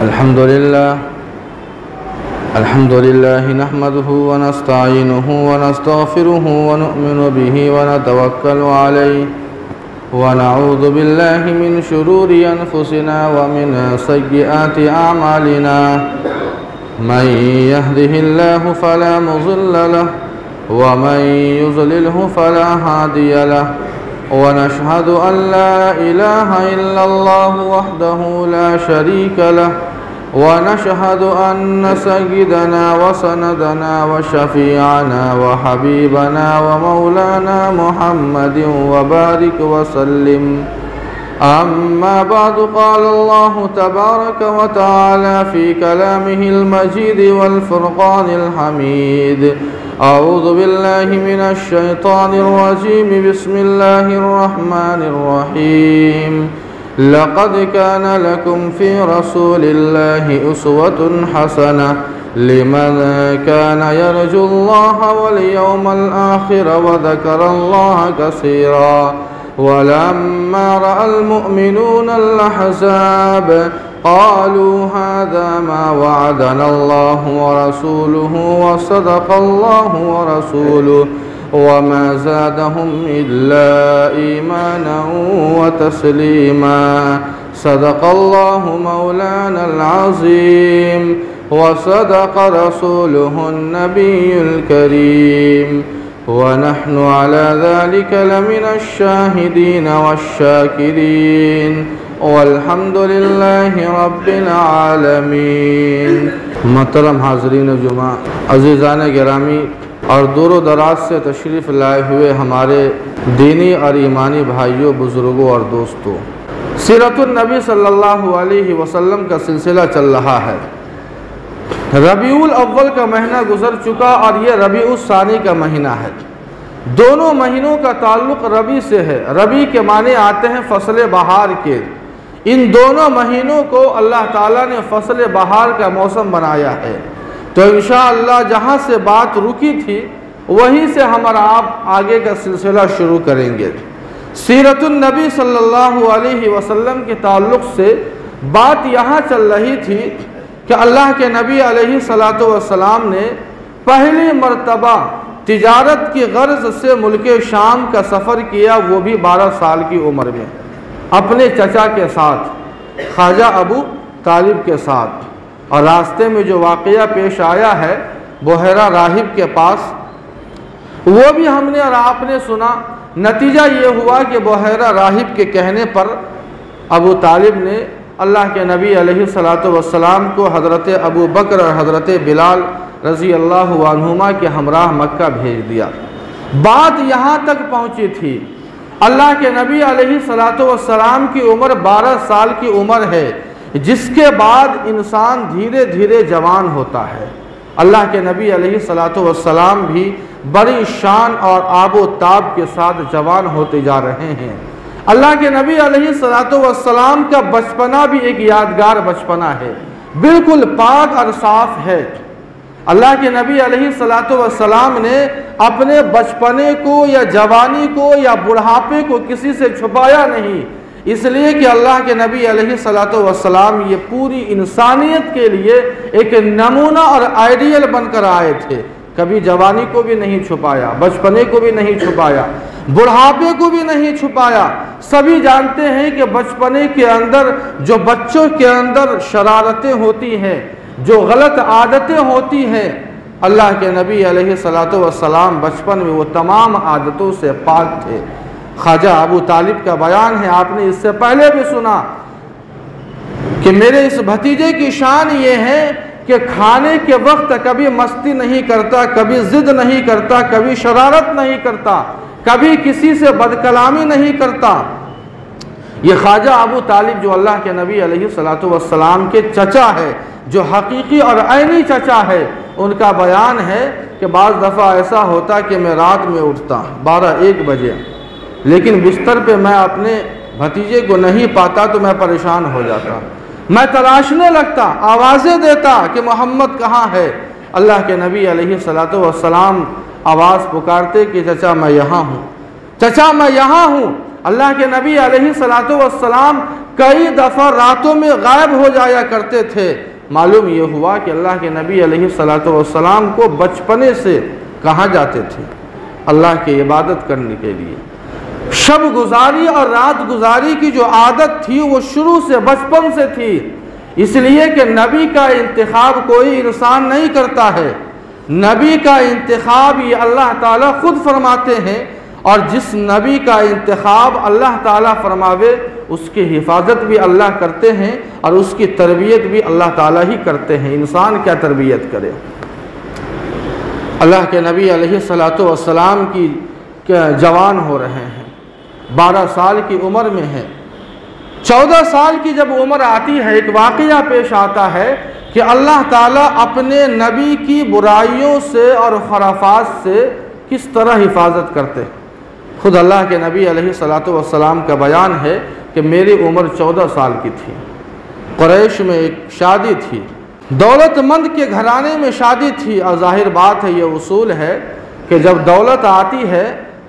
अल्हम्दुलिल्लाह नहमदुहु व नस्तईनुहु व नस्तगफिरुहु व नु'मिनु बिही व नतवक्कलु अलैहि व नऊज़ु बिल्लाहि मिन शुरूरि अनफुसिना व मिन सय्यिआति अअमालिना मन यहदिहिल्लाहु फला मुज़िल्ल लहु व मन युज़लिलहु फला हादिय लहु व नशहदु अन ला इलाहा इल्लल्लाहु वहदहु ला शरीका लहु व नशहदु अन्न सय्यिदना व सनदना व शफीअना व हबीबना व मौलाना मुहम्मदिन व बारिक व सल्लिम। अम्मा बअदु क़ाल अल्लाहु तबारक व तआला फ़ी कलामिहिल मजीद वल फ़ुरक़ानिल हमीद। अऊज़ु बिल्लाहि मिनश शैतानिर रजीम। बिस्मिल्लाहिर रहमानिर रहीम। लक़द कान लकुम फ़ी रसूलिल्लाहि उस्वतुन हसनह लिमन कान यरजुल्लाह वल यौमल आखिर व ज़करल्लाह कसीरा। वलम्मा रअल मुअमिनूनल अहज़ाब क़ालू हाज़ा मा वअदनल्लाहु व रसूलुहु व सदक़ल्लाहु व रसूलुहु वमा ज़ादहुम इल्ला ईमानन व तस्लीमा। सदक़ल्लाहु मौलानल अज़ीम व सदक़ रसूलुहुन नबियुल करीम व नहनु अला ज़ालिका लमिनश शाहिदीन वश्शाकिरीन वल्हम्दुलिल्लाहि रब्बिल आलमीन। मोहतरम हाज़रीन जुमा, अज़ीज़ान गिरामी और दूर दराज से तशरीफ़ लाए हुए हमारे दीनी और ईमानी भाइयों, बुज़ुर्गों और दोस्तों, सीरतुन नबी सल्लल्लाहु अलैहि वसल्लम का सिलसिला चल रहा है। रबीउल अव्वल का महीना गुजर चुका और ये रबीउल सानी का महीना है। दोनों महीनों का ताल्लुक़ रबी से है। रबी के माने आते हैं फसल बहार के। इन दोनों महीनों को अल्लाह ताला ने फसल बहार का मौसम बनाया है। तो इंशाअल्लाह जहाँ से बात रुकी थी वहीं से हमारा आप आगे का सिलसिला शुरू करेंगे। सीरतुन नबी सल्लल्लाहु अलैहि वसल्लम के ताल्लुक़ से बात यहाँ चल रही थी कि अल्लाह के नबी अलैहि सलातो वस्सलाम ने पहली मर्तबा तिजारत की गर्ज से मुल्क शाम का सफ़र किया, वो भी 12 साल की उम्र में, अपने चचा के साथ, ख्वाजा अबू तालिब के साथ। और रास्ते में जो वाक़या पेश आया है बुहैरा राहिब के पास, वो भी हमने और आपने सुना। नतीजा ये हुआ कि बुहैरा राहिब के कहने पर अबू तालिब ने अल्लाह के नबी अलैहिस्सलातु वस्सलाम को हज़रत अबू बकर और हज़रत बिलाल रज़ी अल्लाहु अन्हुमा के हमराह मक्का भेज दिया। बात यहाँ तक पहुँची थी, अल्लाह के नबी अलैहिस्सलातु वस्सलाम की उम्र 12 साल की उम्र है, जिसके बाद इंसान धीरे धीरे जवान होता है। अल्लाह के नबी अलैहिस्सलातु वस्सलाम भी बड़ी शान और आबो ताब के साथ जवान होते जा रहे हैं। अल्लाह के नबी अलैहिस्सलातु वस्सलाम का बचपना भी एक यादगार बचपना है, बिल्कुल पाक और साफ है। अल्लाह के नबी अलैहिस्सलातु वस्सलाम ने अपने बचपने को या जवानी को या बुढ़ापे को किसी से छुपाया नहीं, इसलिए कि अल्लाह के नबी अलैहिस्सलातु वस्सलाम ये पूरी इंसानियत के लिए एक नमूना और आइडियल बनकर आए थे। कभी जवानी को भी नहीं छुपाया, बचपने को भी नहीं छुपाया, बुढ़ापे को भी नहीं छुपाया। सभी जानते हैं कि बचपने के अंदर जो बच्चों के अंदर शरारतें होती हैं, जो गलत आदतें होती हैं, अल्लाह के नबी अलैहिस्सलातु वस्सलाम बचपन में वो तमाम आदतों से पाक थे। ख्वाजा अबू तालिब का बयान है, आपने इससे पहले भी सुना कि मेरे इस भतीजे की शान ये है कि खाने के वक्त कभी मस्ती नहीं करता, कभी जिद नहीं करता, कभी शरारत नहीं करता, कभी किसी से बदकलामी नहीं करता। ये ख्वाजा अबू तालिब जो अल्लाह के नबी अलैहिस्सलातु वस्सलाम के चचा है, जो हकीकी और ऐनी चचा है, उनका बयान है कि बाज़ दफ़ा ऐसा होता कि मैं रात में उठता 12-1 बजे, लेकिन बिस्तर पे मैं अपने भतीजे को नहीं पाता तो मैं परेशान हो जाता। मैं तलाशने लगता, आवाज़ें देता कि मोहम्मद कहाँ है। अल्लाह के नबी अलैहिस्सलातु वस्सलाम आवाज़ पुकारते कि चचा मैं यहाँ हूँ, चचा मैं यहाँ हूँ। अल्लाह के नबी अलैहिस्सलातु वस्सलाम कई दफ़ा रातों में गायब हो जाया करते थे। मालूम ये हुआ कि अल्लाह के नबी अलैहिस्सलातु वस्सलाम को बचपने से कहाँ जाते थे? अल्लाह की इबादत करने के लिए। शब गुजारी और रात गुजारी की जो आदत थी वो शुरू से बचपन से थी, इसलिए कि नबी का इंतखाब कोई इंसान नहीं करता है। नबी का इंतखाब ये अल्लाह ताला खुद फरमाते हैं, और जिस नबी का इंतखाब अल्लाह ताला फरमावे उसकी हिफाजत भी अल्लाह करते हैं और उसकी तरबियत भी अल्लाह ताला ही करते हैं। इंसान क्या तरबियत करे? अल्लाह के नबी अलैहिस्सलातु वस्सलाम की जवान हो रहे हैं, 12 साल की उम्र में है। 14 साल की जब उम्र आती है, एक वाक़या पेश आता है कि अल्लाह ताला अपने नबी की बुराइयों से और खराफात से किस तरह हिफाजत करते हैं। खुद अल्लाह के नबी अलैहिस्सलातु वस्सलाम का बयान है कि मेरी उम्र 14 साल की थी, कुरैश में एक शादी थी, दौलतमंद के घराने में शादी थी। और जाहिर बात है, ये उसूल है कि जब दौलत आती है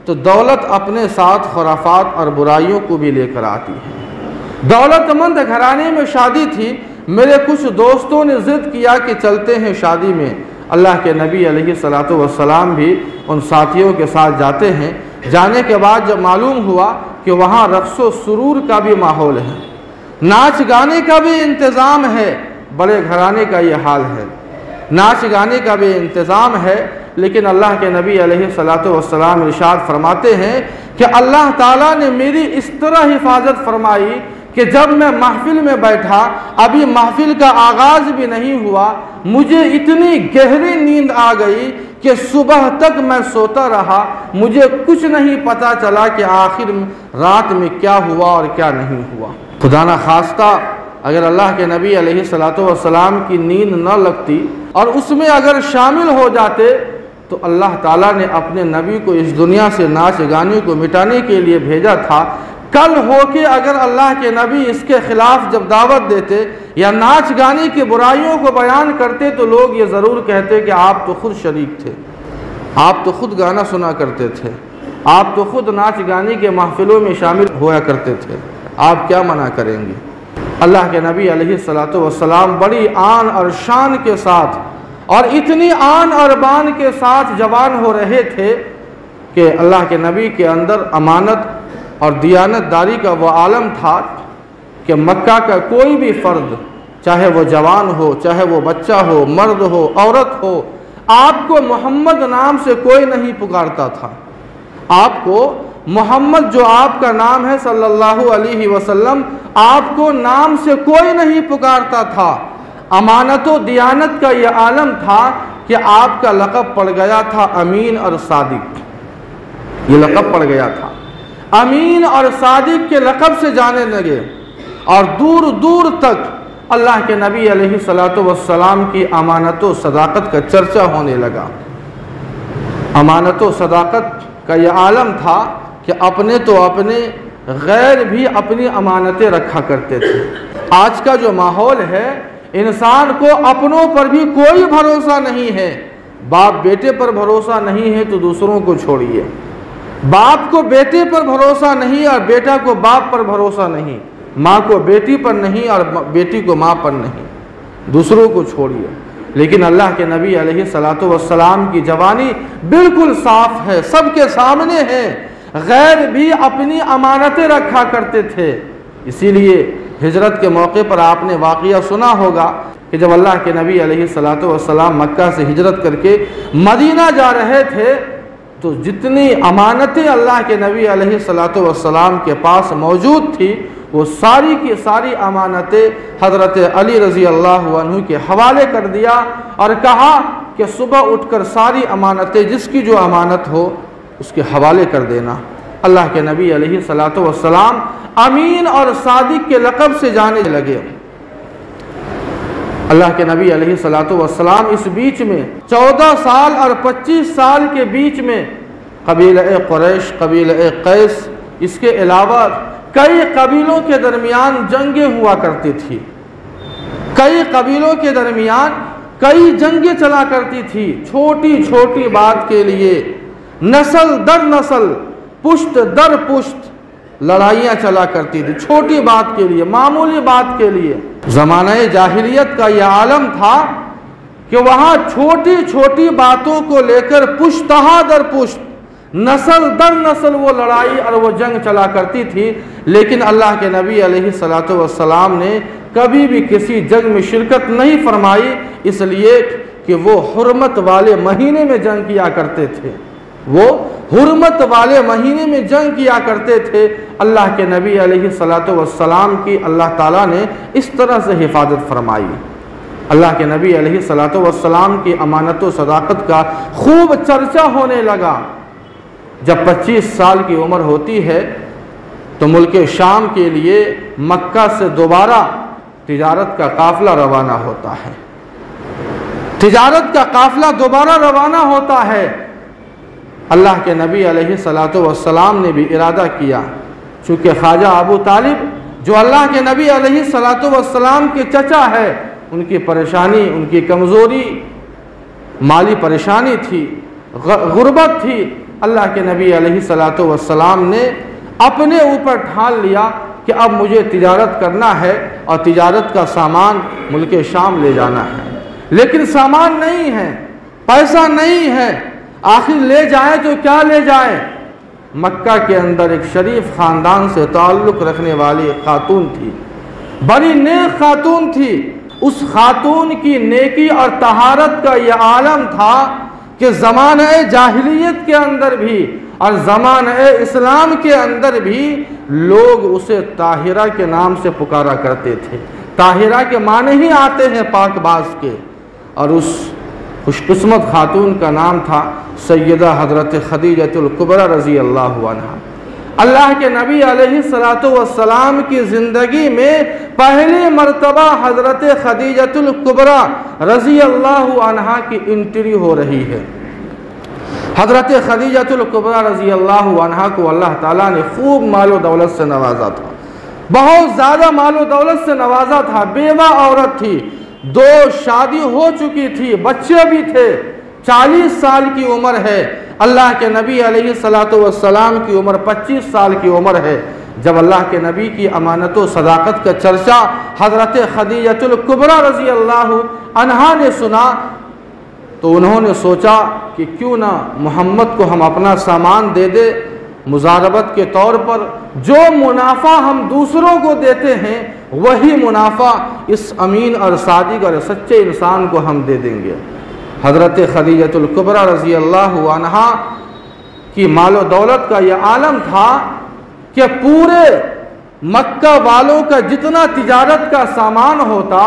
तो दौलत अपने साथ खराफात और बुराइयों को भी लेकर आती है। दौलतमंद घराने में शादी थी। मेरे कुछ दोस्तों ने ज़िद किया कि चलते हैं शादी में। अल्लाह के नबी अलैहिस्सलातु वस्सलाम भी उन साथियों के साथ जाते हैं। जाने के बाद जब मालूम हुआ कि वहाँ रक़्स व सुरूर का भी माहौल है, नाच गाने का भी इंतज़ाम है, बड़े घराने का ये हाल है, नाच गाने का भी इंतज़ाम है। लेकिन अल्लाह के नबी अलैहिस्सलातु वस्सलाम इरशाद फरमाते हैं कि अल्लाह ताला ने मेरी इस तरह हिफाजत फरमाई कि जब मैं महफिल में बैठा, अभी महफिल का आगाज़ भी नहीं हुआ, मुझे इतनी गहरी नींद आ गई कि सुबह तक मैं सोता रहा। मुझे कुछ नहीं पता चला कि आखिर रात में क्या हुआ और क्या नहीं हुआ। खुदा न खास्ता अगर अल्लाह के नबी अलैहिस्सलातु वस्सलाम की नींद न लगती और उसमें अगर शामिल हो जाते तो अल्लाह ताला ने अपने नबी को इस दुनिया से नाच गाने को मिटाने के लिए भेजा था। कल हो के अगर अल्लाह के नबी इसके ख़िलाफ़ जब दावत देते या नाच गाने की बुराइयों को बयान करते तो लोग ये ज़रूर कहते कि आप तो खुद शरीक थे, आप तो खुद गाना सुना करते थे, आप तो खुद नाच गाने के महफिलों में शामिल हुआ करते थे, आप क्या मना करेंगे। अल्लाह के नबी अलैहिस्सलातु वस्सलाम बड़ी आन और शान के साथ और इतनी आन और बान के साथ जवान हो रहे थे कि अल्लाह के नबी के अंदर अमानत और दियानतदारी का वो आलम था कि मक्का का कोई भी फ़र्द, चाहे वो जवान हो, चाहे वो बच्चा हो, मर्द हो, औरत हो, आपको मोहम्मद नाम से कोई नहीं पुकारता था। आपको मोहम्मद जो आपका नाम है सल्लल्लाहु अलैहि वसल्लम, आपको नाम से कोई नहीं पुकारता था। अमानत व दियानत का यह आलम था कि आपका लक़ब पड़ गया था अमीन और सादिक। ये लक़ब पड़ गया था, अमीन और सादिक के लक़ब से जाने लगे और दूर दूर तक अल्लाह के नबी अलैहिस्सलातु वस्सलाम की अमानत व सदाकत का चर्चा होने लगा। अमानत व सदाकत का यह आलम था कि अपने तो अपने, गैर भी अपनी अमानतें रखा करते थे। आज का जो माहौल है, इंसान को अपनों पर भी कोई भरोसा नहीं है। बाप बेटे पर भरोसा नहीं है तो दूसरों को छोड़िए, बाप को बेटे पर भरोसा नहीं और बेटा को बाप पर भरोसा नहीं, माँ को बेटी पर नहीं और बेटी को माँ पर नहीं, दूसरों को छोड़िए। लेकिन अल्लाह के नबी अलैहिस्सलातु वस्सलाम की जवानी बिल्कुल साफ है, सबके सामने है। गैर भी अपनी अमानतें रखा करते थे। इसीलिए हिजरत के मौके पर आपने वाक़या सुना होगा कि जब अल्लाह के नबी अलैहिस्सलातु वस्सलाम मक्का से हिजरत करके मदीना जा रहे थे तो जितनी अमानतें अल्लाह के नबी अलैहिस्सलातु वस्सलाम के पास मौजूद थी वो सारी की सारी अमानतें हज़रत अली रज़ी अल्लाह अन्हु के हवाले कर दिया और कहा कि सुबह उठकर सारी अमानतें, जिसकी जो अमानत हो उसके हवाले कर देना। अल्लाह के नबी अलैहिस्सलातु वस्सलाम अमीन और सादिक के लक़ब से जाने लगे। अल्लाह के नबी अलैहिस्सलातु वस्सलाम इस बीच में 14 साल और 25 साल के बीच में कबीला कुरैश, कबीला कैस, इसके अलावा कई कबीलों के दरमियान जंगें हुआ करती थी। कई कबीलों के दरमियान कई जंगें चला करती थी। छोटी छोटी बात के लिए नस्ल दर नस्ल, पुश्त दर पुश्त लड़ाइयाँ चला करती थी, छोटी बात के लिए, मामूली बात के लिए। ज़माने जाहिलियत का यह आलम था कि वहाँ छोटी छोटी बातों को लेकर पुश्तहा दर पुश्त, नस्ल दर नस्ल वो लड़ाई और वो जंग चला करती थी। लेकिन अल्लाह के नबी अलैहिस्सलातु वस्सलाम ने कभी भी किसी जंग में शिरकत नहीं फरमाई, इसलिए कि वो हुर्मत वाले महीने में जंग किया करते थे। वो हुर्मत वाले महीने में जंग किया करते थे। अल्लाह के नबी अलैहिस्सलातु वस्सलाम की अल्लाह ताला ने इस तरह से हिफाजत फरमाई। अल्लाह के नबी अलैहिस्सलातु वस्सलाम की अमानत व सदाकत का खूब चर्चा होने लगा। जब 25 साल की उम्र होती है तो मुल्क शाम के लिए मक्का से दोबारा तिजारत का काफ़िला रवाना होता है। तिजारत का काफ़िला दोबारा रवाना होता है। अल्लाह के नबी अलैहिस्सलातु वस्सलाम ने भी इरादा किया, चूँकि ख्वाजा अबू तालिब जो अल्लाह के नबी अलैहिस्सलातु वस्सलाम के चचा है, उनकी परेशानी, उनकी कमज़ोरी, माली परेशानी थी, गुर्बत थी। अल्लाह के नबी अलैहिस्सलातु वस्सलाम ने अपने ऊपर ठान लिया कि अब मुझे तिजारत करना है और तिजारत का सामान मुल्क शाम ले जाना है। लेकिन सामान नहीं है, पैसा नहीं है, आखिर ले जाए तो क्या ले जाए। मक्का के अंदर एक शरीफ ख़ानदान से ताल्लुक़ रखने वाली एक खातून थी, बड़ी नेक खातून थी। उस खातून की नेकी और तहारत का यह आलम था कि ज़माने जाहिलियत के अंदर भी और ज़माने इस्लाम के अंदर भी लोग उसे ताहिरा के नाम से पुकारा करते थे। ताहिरा के माने ही आते हैं पाकबाज के। और उस खुशकिस्मत खातून का नाम था सैयदा हज़रत खदीजतुल कुबरा रज़ी अल्लाहु अन्हा। अल्लाह के नबी अलैहिस्सलातु वस्सलाम की ज़िंदगी में पहली मरतबा हज़रत खदीजतुल कुबरा रज़ी अल्लाहु अन्हा की एंट्री हो रही है। हज़रत खदीजतुल कुबरा रज़ी अल्लाहु अन्हा को अल्लाह ताला ने खूब मालो दौलत से नवाजा था, बहुत ज़्यादा मालो दौलत से नवाजा था। बेवा औरत थी, 2 शादी हो चुकी थी, बच्चे भी थे, 40 साल की उम्र है। अल्लाह के नबी अलैहिस्सलातु वस्सलाम की उम्र 25 साल की उम्र है। जब अल्लाह के नबी की अमानत व सदाकत का चर्चा हज़रत खदीजतुल कुबरा रज़ी अल्लाहु अन्हा ने सुना तो उन्होंने सोचा कि क्यों ना मोहम्मद को हम अपना सामान दे दे, मुजारबत के तौर पर जो मुनाफा हम दूसरों को देते हैं वही मुनाफा इस अमीन और सादिक और सच्चे इंसान को हम दे देंगे। हज़रत खदीजतुल कुबरा रज़ी अल्लाहु अन्हा की मालो दौलत का यह आलम था कि पूरे मक्का वालों का जितना तिजारत का सामान होता,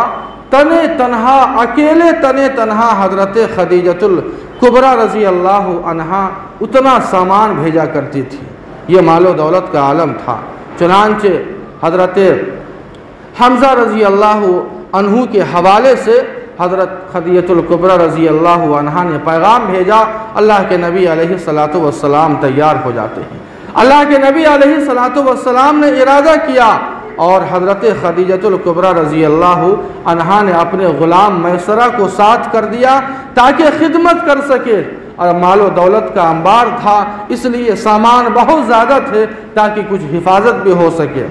तने तनहा, अकेले तने तनहा हज़रत खदीजतुल कुबरा रज़ी अल्लाहु अन्हा उतना सामान भेजा करती थी। ये मालो दौलत का आलम था। चुनांचे हज़रत हमज़ा रज़ी अल्लाहु अन्हु के हवाले से हज़रत खदीजतुल कुबरा रज़ी अल्लाहु अन्हा ने पैगाम भेजा। अल्लाह के नबी अलैहिस्सलातु वस्सलाम तैयार हो जाते हैं। अल्लाह के नबी अलैहिस्सलातु वस्सलाम ने इरादा किया और हज़रत खदीजतुल कुबरा रज़ी अल्लाहु अन्हा ने अपने ग़ुलाम मैसरा को साथ कर दिया ताकि खिदमत कर सके। और मालो दौलत का अंबार था, इसलिए सामान बहुत ज़्यादा थे ताकि कुछ हिफाजत भी हो सके।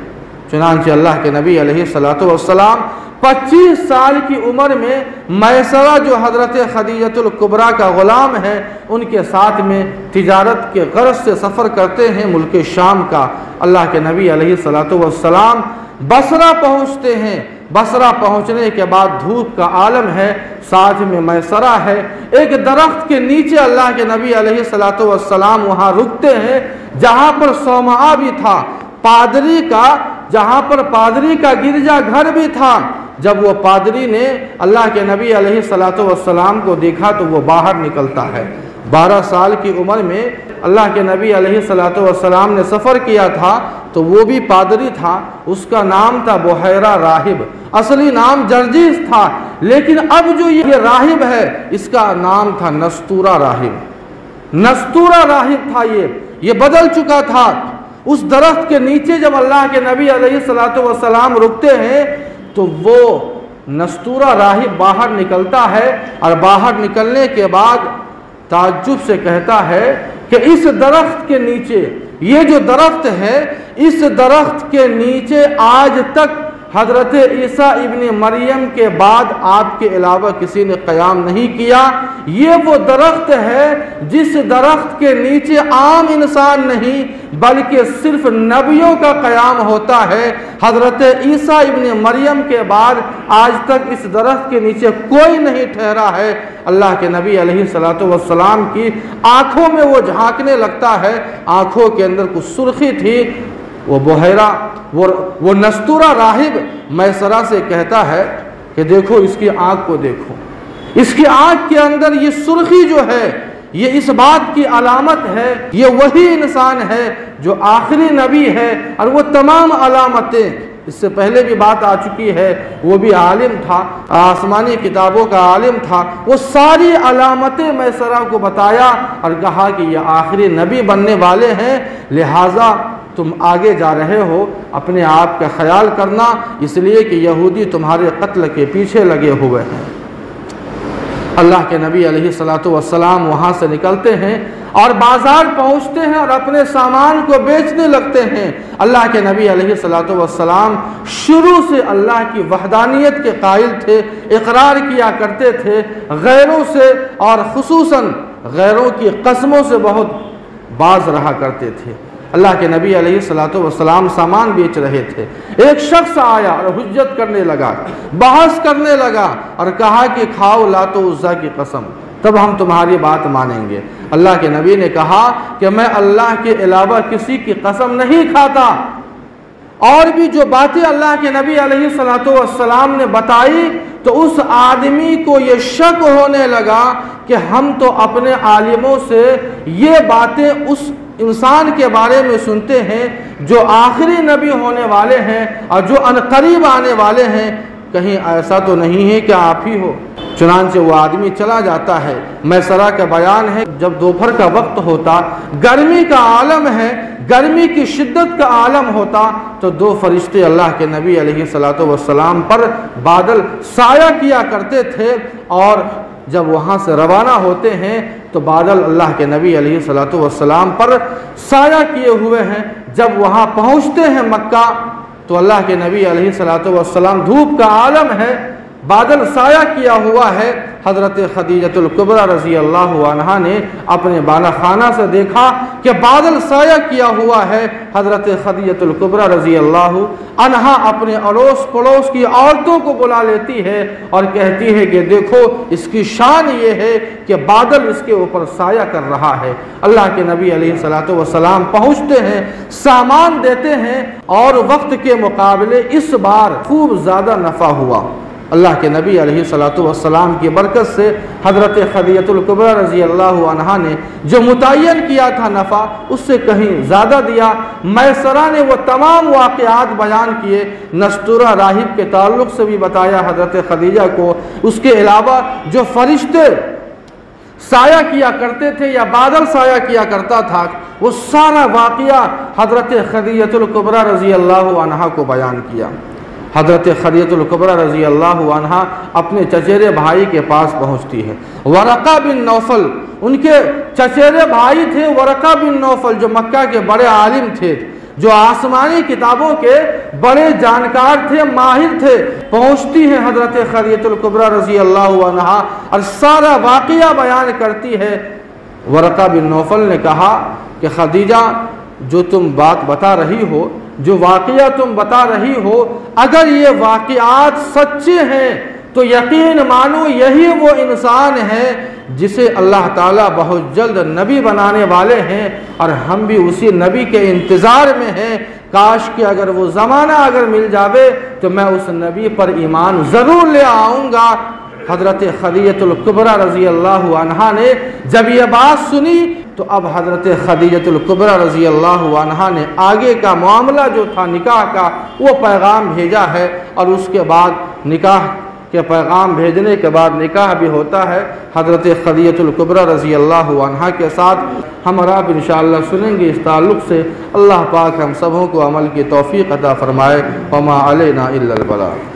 चुनांचे अल्लाह के नबी अलैहिस्सलातु वस्सलाम 25 साल की उम्र में मैसरा जो हज़रत खदीजतुल कुबरा का ग़ुलाम है, उनके साथ में तिजारत के गर्ज से सफ़र करते हैं मुल्क शाम का। अल्लाह के नबी अलैहिस्सलातु वस्सलाम बसरा पहुँचते हैं। बसरा पहुँचने के बाद धूप का आलम है, साथ में मैसरा है। एक दरख्त के नीचे अल्लाह के नबी अलैहिस्सलातु वस्सलाम वहाँ रुकते हैं जहाँ पर सौमा भी था, पादरी का, जहाँ पर पादरी का गिरजा घर भी था। जब वो पादरी ने अल्लाह के नबी अलैहिस्सलातु वस्सलाम को देखा तो वो बाहर निकलता है। 12 साल की उम्र में अल्लाह के नबी अलैहिस्सलातु वस्सलाम ने सफ़र किया था, तो वो भी पादरी था। उसका नाम था बुहैरा राहिब, असली नाम जर्जीस था, लेकिन अब जो ये राहिब है इसका नाम था नस्तूरा राहिब। नस्तूरा राहिब था, ये बदल चुका था। उस दरख्त के नीचे जब अल्लाह के नबी अलैहिस्सलातु वस्सलाम रुकते हैं तो वो नस्तूरा राहिब बाहर निकलता है और बाहर निकलने के बाद ताज्जुब से कहता है कि इस दरख्त के नीचे ये जो दरख्त है, इस दरख्त के नीचे आज तक हज़रत ईसा इब्न मरियम के बाद आपके अलावा किसी ने क़याम नहीं किया। ये वो दरख्त है जिस दरख्त के नीचे आम इंसान नहीं बल्कि सिर्फ नबियों का क़याम होता है। हज़रत ईसा इब्न मरियम के बाद आज तक इस दरख्त के नीचे कोई नहीं ठहरा है। अल्लाह के नबी अलैहिस्सलातु वस्सलाम की आँखों में वो झांकने लगता है, आँखों के अंदर कुछ सुर्खी थी। वो बहरा वो नस्तूरा राहिब मैसरा से कहता है कि देखो इसकी आँख को देखो, इसकी आँख के अंदर ये सुर्खी जो है ये इस बात की अलामत है, ये वही इंसान है जो आखिरी नबी है। और वो तमाम अलामतें, इससे पहले भी बात आ चुकी है, वो भी आलिम था, आसमानी किताबों का आलिम था। वो सारी अलामतें मैसरा को बताया और कहा कि ये आखिरी नबी बनने वाले हैं, लिहाजा तुम आगे जा रहे हो, अपने आप का ख्याल करना, इसलिए कि यहूदी तुम्हारे कत्ल के पीछे लगे हुए हैं। अल्लाह के नबी अलैहिस्सलातु वस्सलाम वहाँ से निकलते हैं और बाज़ार पहुँचते हैं और अपने सामान को बेचने लगते हैं। अल्लाह के नबी अलैहिस्सलातु वस्सलाम शुरू से अल्लाह की वहदानियत के कायल थे, इकरार किया करते थे, गैरों से और खुसूसन गैरों की कसमों से बहुत बाज रहा करते थे। अल्लाह के नबी अलैहिस्सलातु वस्सलाम सामान बेच रहे थे। एक शख्स आया और हुज्जत करने लगा, बहस करने लगा और कहा कि खाओ लातो उज़्ज़ा की कसम, तब हम तुम्हारी बात मानेंगे। अल्लाह के नबी ने कहा कि मैं अल्लाह के अलावा किसी की कसम नहीं खाता। और भी जो बातें अल्लाह के नबी अलैहिस्सलातु वस्सलाम ने बताई तो उस आदमी को ये शक होने लगा कि हम तो अपने आलिमों से ये बातें उस इंसान के बारे में सुनते हैं जो आखिरी नबी होने वाले हैं और जो अनकरीब आने वाले हैं, कहीं ऐसा तो नहीं है कि आप ही हो। चुनांचे वो आदमी चला जाता है। मैसरा का बयान है, जब दोपहर का वक्त होता, गर्मी का आलम है, गर्मी की शिद्दत का आलम होता, तो दो फरिश्ते अल्लाह के नबी अलैहिस्सलातु वस्सलाम पर बादल साया किया करते थे। और जब वहाँ से रवाना होते हैं तो बादल अल्लाह के नबी अलैहिस्सलातु वस्सलाम पर साया किए हुए हैं। जब वहाँ पहुँचते हैं मक्का तो अल्लाह के नबी अलैहिस्सलातु वस्सलाम, धूप का आलम है, बादल साया किया हुआ है। हज़रत खदीजतुल कुबरा रज़ी अल्लाहु अन्हा ने अपने बाला खाना से देखा कि बादल साया किया हुआ है। हज़रत खदीजतुल कुबरा रज़ी अल्लाहु अन्हा अपने अड़ोस पड़ोस की औरतों को बुला लेती है और कहती है कि देखो इसकी शान ये है कि बादल इसके ऊपर साया कर रहा है। अल्लाह के नबी अलैहिस्सलातु वस्सलाम पहुँचते हैं, सामान देते हैं और वक्त के मुकाबले इस बार खूब ज़्यादा नफ़ा हुआ। अल्लाह के नबी अलैहिस्सलातु वस्सलाम की बरकत से हज़रत खदीजतुल कुबरा रज़ी अल्लाहु अन्हा ने जो मुतय्यन किया था नफ़ा, उससे कहीं ज़्यादा दिया। मैसरा ने वो तमाम वाक़यात बयान किए, नस्तूरा राहिब के ताल्लुक़ से भी बताया हज़रत खदीजा को। उसके अलावा जो फरिश्ते साया किया करते थे या बादल साया किया करता था, वो सारा वाक़या हज़रत खदीजतुल कुबरा रज़ी अल्लाहु अन्हा को बयान किया। हज़रत खदीजतुल कुबरा रज़ी अल्लाहु अन्हा अपने चचेरे भाई के पास पहुँचती है। वरक़ा बिन नौफल उनके चचेरे भाई थे। वरक़ा बिन नौफल जो मक्का के बड़े आलिम थे, जो आसमानी किताबों के बड़े जानकार थे, माहिर थे। पहुँचती है हज़रत खदीजतुल कुबरा रज़ी अल्लाहु अन्हा और सारा वाक़या बयान करती है। वरक़ा बिन नौफल ने कहा कि खदीजा, जो तुम बात बता रही हो, जो वाक़या तुम बता रही हो, अगर ये वाक़यात सच्चे हैं तो यकीन मानो यही वो इंसान है जिसे अल्लाह ताला बहुत जल्द नबी बनाने वाले हैं और हम भी उसी नबी के इंतज़ार में हैं। काश कि अगर वो ज़माना अगर मिल जावे तो मैं उस नबी पर ईमान ज़रूर ले आऊँगा। हज़रत खदीजतुल कुबरा रज़ी अल्लाहु अन्हा ने जब ये बात सुनी तो अब हज़रत खदीजतुल कुबरा रज़ी अल्लाहु अन्हा ने आगे का मामला जो था निकाह का, वो पैगाम भेजा है। और उसके बाद निकाह के पैगाम भेजने के बाद निकाह भी होता है हज़रत खदीजतुल कुबरा रज़ी अल्लाहु अन्हा के साथ। हम और आप इंशाअल्लाह सुनेंगे इस ताल्लुक़ से। अल्लाह पाक हम सबों को अमल की तौफ़ीक़ अता फ़रमाए। वमा अलैना इल्लल बलाग।